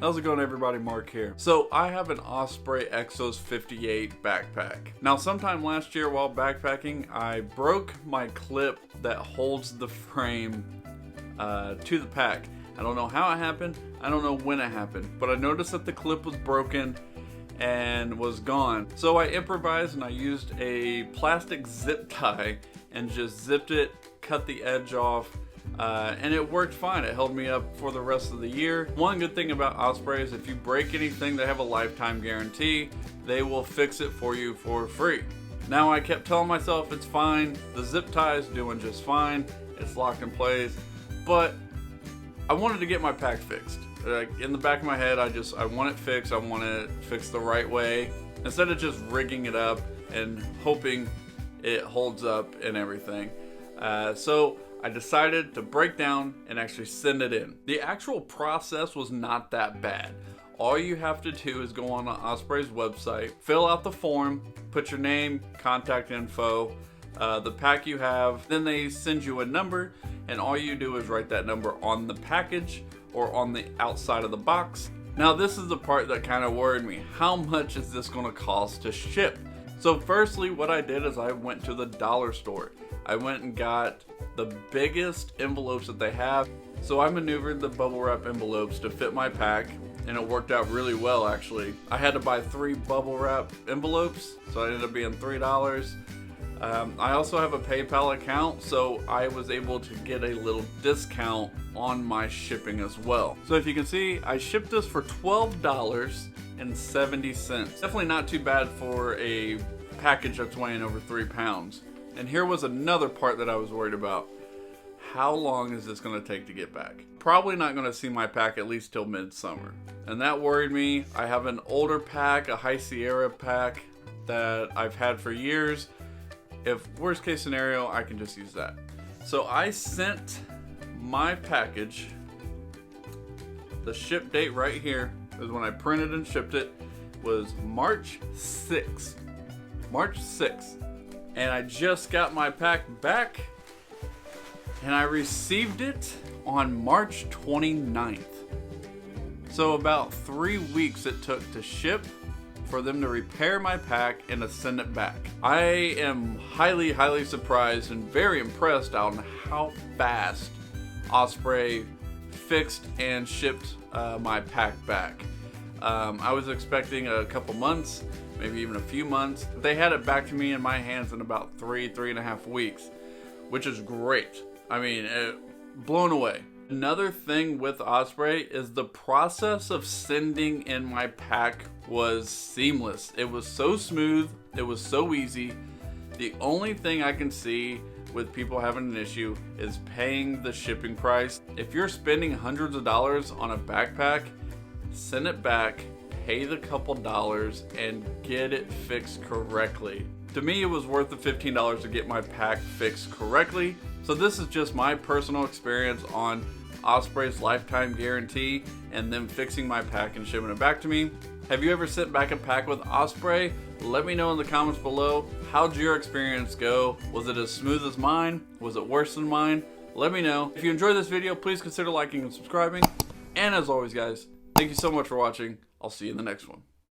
How's it going, everybody? Mark here. So I have an Osprey Exos 58 backpack. Now sometime last year while backpacking, I broke my clip that holds the frame to the pack. I don't know how it happened, I don't know when it happened, but I noticed that the clip was broken and was gone. So I improvised and I used a plastic zip tie and just zipped it, cut the edge off, and it worked fine. It held me up for the rest of the year. One good thing about Osprey is if you break anything, they have a lifetime guarantee. They will fix it for you for free. Now I kept telling myself it's fine, the zip tie is doing just fine, it's locked in place, but I wanted to get my pack fixed. Like in the back of my head, I want it fixed. I want it fixed the right way instead of just rigging it up and hoping it holds up and everything. So I decided to break down and actually send it in. The actual process was not that bad. All you have to do is go on Osprey's website, fill out the form, put your name, contact info, the pack you have, then they send you a number, and all you do is write that number on the package or on the outside of the box. Now this is the part that kind of worried me. How much is this going to cost to ship? So firstly, what I did is I went to the dollar store. I went and got the biggest envelopes that they have. So I maneuvered the bubble wrap envelopes to fit my pack, and it worked out really well actually. I had to buy 3 bubble wrap envelopes, so it ended up being $3. I also have a PayPal account, so I was able to get a little discount on my shipping as well. So if you can see, I shipped this for $12.70. Definitely not too bad for a package that's weighing over 3 pounds. And here was another part that I was worried about. How long is this going to take to get back? Probably not going to see my pack at least till midsummer. And that worried me. I have an older pack, a High Sierra pack that I've had for years. If worst case scenario, I can just use that. So I sent my package, the ship date right here is when I printed and shipped it, was March 6th. March 6th. And I just got my pack back and I received it on March 29th. So about 3 weeks it took to ship, for them to repair my pack and to send it back. I am highly surprised and very impressed on how fast Osprey fixed and shipped my pack back. I was expecting a couple months, maybe even a few months. They had it back to me in my hands in about 3.5 weeks, which is great. I mean, blown away. Another thing with Osprey is the process of sending in my pack was seamless. It was so smooth, it was so easy. The only thing I can see with people having an issue is paying the shipping price. If you're spending hundreds of dollars on a backpack, send it back, pay the couple dollars, and get it fixed correctly. To me, it was worth the $15 to get my pack fixed correctly. So this is just my personal experience on Osprey's lifetime guarantee and them fixing my pack and shipping it back to me. Have you ever sent back a pack with Osprey? Let me know in the comments below. How'd your experience go? Was it as smooth as mine? Was it worse than mine? Let me know. If you enjoyed this video, please consider liking and subscribing. And as always, guys, thank you so much for watching. I'll see you in the next one.